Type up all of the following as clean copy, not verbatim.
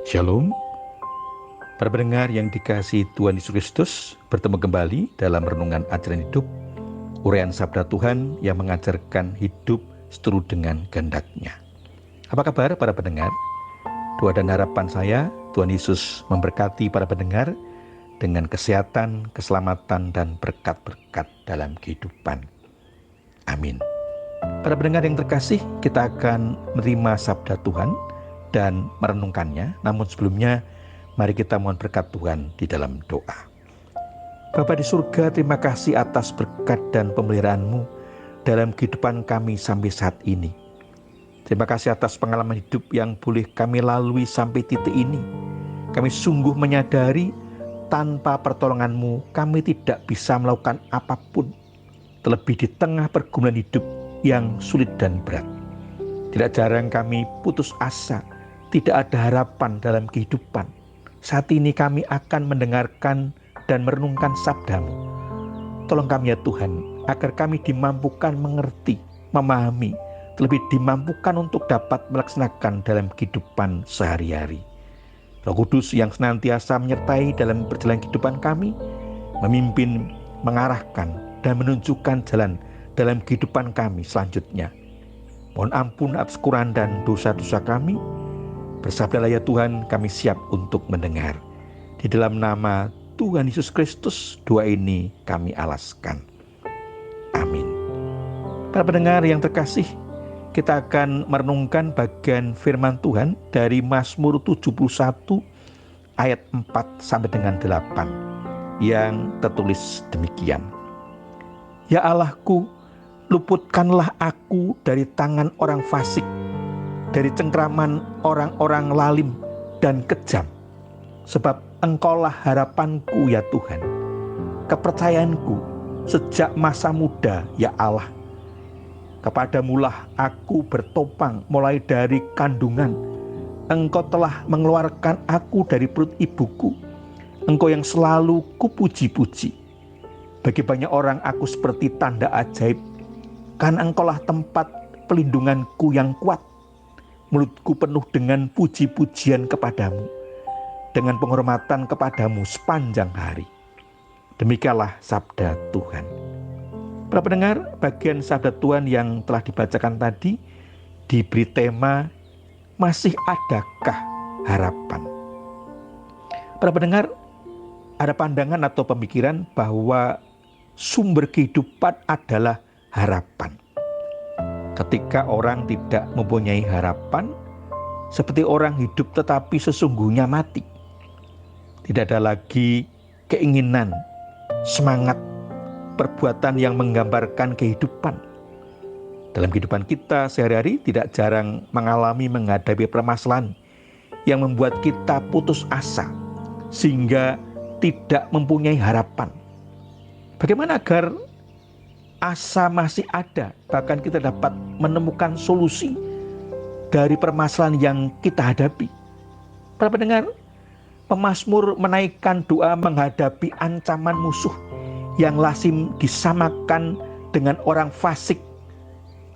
Shalom, para pendengar yang dikasihi Tuhan Yesus Kristus, bertemu kembali dalam renungan ajaran hidup, uraian sabda Tuhan yang mengajarkan hidup seturut dengan kehendak-Nya. Apa kabar para pendengar? Doa dan harapan saya, Tuhan Yesus memberkati para pendengar dengan kesehatan, keselamatan, dan berkat-berkat dalam kehidupan. Amin. Para pendengar yang terkasih, kita akan menerima sabda Tuhan dan merenungkannya. Namun sebelumnya, mari kita mohon berkat Tuhan di dalam doa. Bapa di surga, terima kasih atas berkat dan pemeliharaan-Mu dalam kehidupan kami sampai saat ini. Terima kasih atas pengalaman hidup yang boleh kami lalui sampai titik ini. Kami sungguh menyadari tanpa pertolongan-Mu kami tidak bisa melakukan apapun, terlebih di tengah pergumulan hidup yang sulit dan berat. Tidak jarang kami putus asa, tidak ada harapan dalam kehidupan. Saat ini kami akan mendengarkan dan merenungkan sabda-Mu. Tolong kami ya Tuhan, agar kami dimampukan mengerti, memahami, terlebih dimampukan untuk dapat melaksanakan dalam kehidupan sehari-hari. Roh Kudus yang senantiasa menyertai dalam perjalanan kehidupan kami, memimpin, mengarahkan, dan menunjukkan jalan dalam kehidupan kami selanjutnya. Mohon ampun atas kekurangan dan dosa-dosa kami. Bersabdalah ya Tuhan, kami siap untuk mendengar. Di dalam nama Tuhan Yesus Kristus, doa ini kami alaskan. Amin. Para pendengar yang terkasih, kita akan merenungkan bagian firman Tuhan dari Mazmur 71 ayat 4 sampai dengan 8 yang tertulis demikian. Ya Allahku, luputkanlah aku dari tangan orang fasik, dari cengkraman orang-orang lalim dan kejam. Sebab Engkaulah harapanku ya Tuhan, kepercayaanku sejak masa muda ya Allah. Kepadamulah aku bertopang mulai dari kandungan. Engkau telah mengeluarkan aku dari perut ibuku. Engkau yang selalu kupuji-puji. Bagi banyak orang aku seperti tanda ajaib, karena Engkaulah tempat pelindunganku yang kuat. Mulutku penuh dengan puji-pujian kepadamu, dengan penghormatan kepadamu sepanjang hari. Demikianlah sabda Tuhan. Para pendengar, bagian sabda Tuhan yang telah dibacakan tadi diberi tema masih adakah harapan. Para pendengar, ada pandangan atau pemikiran bahwa sumber kehidupan adalah harapan. Ketika orang tidak mempunyai harapan, seperti orang hidup tetapi sesungguhnya mati. Tidak ada lagi keinginan, semangat, perbuatan yang menggambarkan kehidupan. Dalam kehidupan kita sehari-hari tidak jarang menghadapi permasalahan yang membuat kita putus asa, sehingga tidak mempunyai harapan. Bagaimana agar asa masih ada, bahkan kita dapat menemukan solusi dari permasalahan yang kita hadapi? Para pendengar, pemazmur menaikkan doa menghadapi ancaman musuh yang lazim disamakan dengan orang fasik,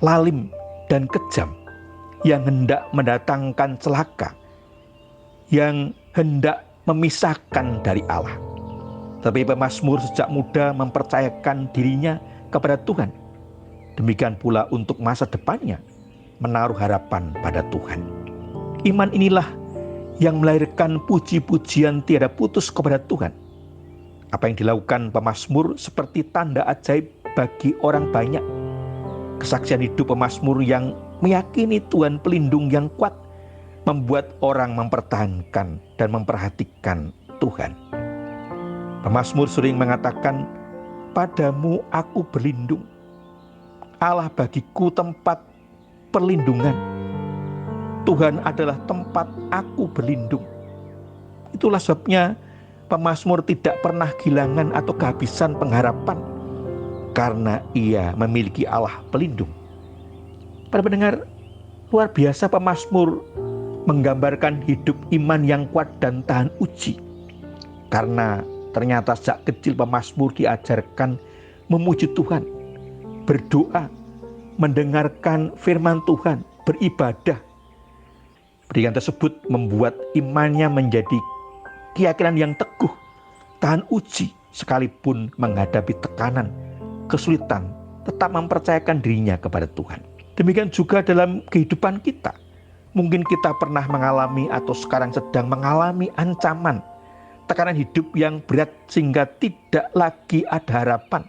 lalim, dan kejam yang hendak mendatangkan celaka, yang hendak memisahkan dari Allah. Tapi pemazmur sejak muda mempercayakan dirinya kepada Tuhan. Demikian pula untuk masa depannya, menaruh harapan pada Tuhan. Iman inilah yang melahirkan puji-pujian tiada putus kepada Tuhan. Apa yang dilakukan pemazmur seperti tanda ajaib bagi orang banyak. Kesaksian hidup pemazmur yang meyakini Tuhan pelindung yang kuat membuat orang mempertahankan dan memperhatikan Tuhan. Pemazmur sering mengatakan, padamu aku berlindung. Allah bagiku tempat perlindungan. Tuhan adalah tempat aku berlindung. Itulah sebabnya pemazmur tidak pernah kehilangan atau kehabisan pengharapan, karena ia memiliki Allah pelindung. Para pendengar, luar biasa pemazmur menggambarkan hidup iman yang kuat dan tahan uji. Karena ternyata sejak kecil pemazmur diajarkan memuji Tuhan, berdoa, mendengarkan firman Tuhan, beribadah. Pendidikan tersebut membuat imannya menjadi keyakinan yang teguh, tahan uji sekalipun menghadapi tekanan, kesulitan, tetap mempercayakan dirinya kepada Tuhan. Demikian juga dalam kehidupan kita. Mungkin kita pernah mengalami atau sekarang sedang mengalami ancaman, tekanan hidup yang berat sehingga tidak lagi ada harapan.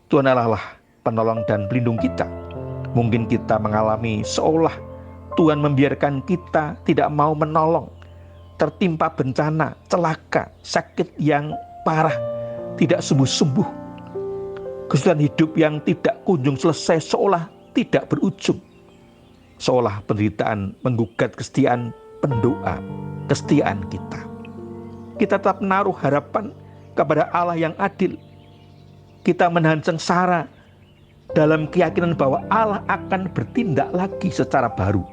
Tuhan Allah lah penolong dan pelindung kita. Mungkin kita mengalami seolah Tuhan membiarkan kita tidak mau menolong, tertimpa bencana, celaka, sakit yang parah, tidak sembuh-sembuh. Kesulitan hidup yang tidak kunjung selesai seolah tidak berujung. Seolah penderitaan menggugat kesetiaan pendoa, kesetiaan kita. Kita tetap menaruh harapan kepada Allah yang adil. Kita menahan sengsara dalam keyakinan bahwa Allah akan bertindak lagi secara baru,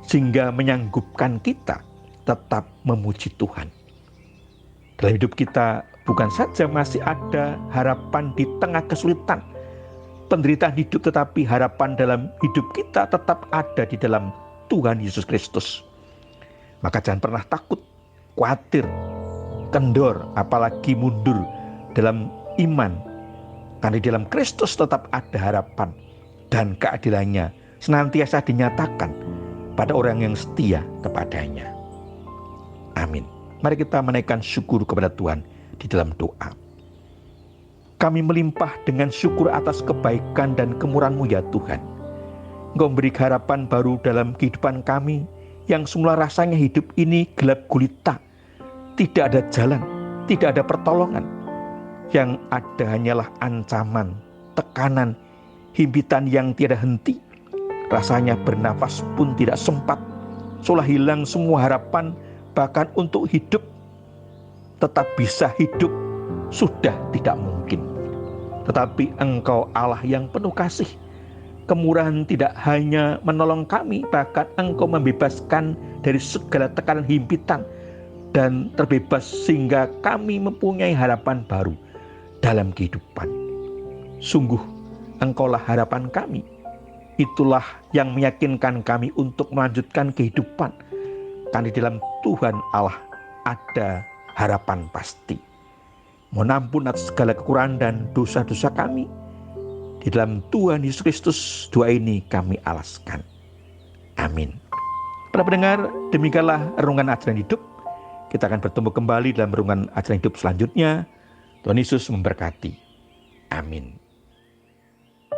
sehingga menyanggupkan kita tetap memuji Tuhan. Dalam hidup kita bukan saja masih ada harapan di tengah kesulitan, penderitaan hidup, tetapi harapan dalam hidup kita tetap ada di dalam Tuhan Yesus Kristus. Maka jangan pernah takut, khawatir, kendor, apalagi mundur dalam iman. Karena di dalam Kristus tetap ada harapan dan keadilannya senantiasa dinyatakan pada orang yang setia kepadanya. Amin. Mari kita menaikkan syukur kepada Tuhan di dalam doa. Kami melimpah dengan syukur atas kebaikan dan kemurahan-Mu ya Tuhan. Engkau memberi harapan baru dalam kehidupan kami yang semula rasanya hidup ini gelap gulita. Tidak ada jalan, tidak ada pertolongan. Yang ada hanyalah ancaman, tekanan, himpitan yang tiada henti. Rasanya bernafas pun tidak sempat. Seolah hilang semua harapan, bahkan untuk hidup, tetap bisa hidup, sudah tidak mungkin. Tetapi Engkau Allah yang penuh kasih, kemurahan tidak hanya menolong kami, bahkan Engkau membebaskan dari segala tekanan himpitan dan terbebas sehingga kami mempunyai harapan baru dalam kehidupan. Sungguh Engkaulah harapan kami. Itulah yang meyakinkan kami untuk melanjutkan kehidupan. Karena di dalam Tuhan Allah ada harapan pasti. Mohon ampun atas segala kekurangan dan dosa-dosa kami. Di dalam Tuhan Yesus Kristus doa ini kami alaskan. Amin. Para pendengar, demikianlah renungan ajaran hidup. Kita akan bertemu kembali dalam renungan ajaran hidup selanjutnya. Tuhan Yesus memberkati. Amin.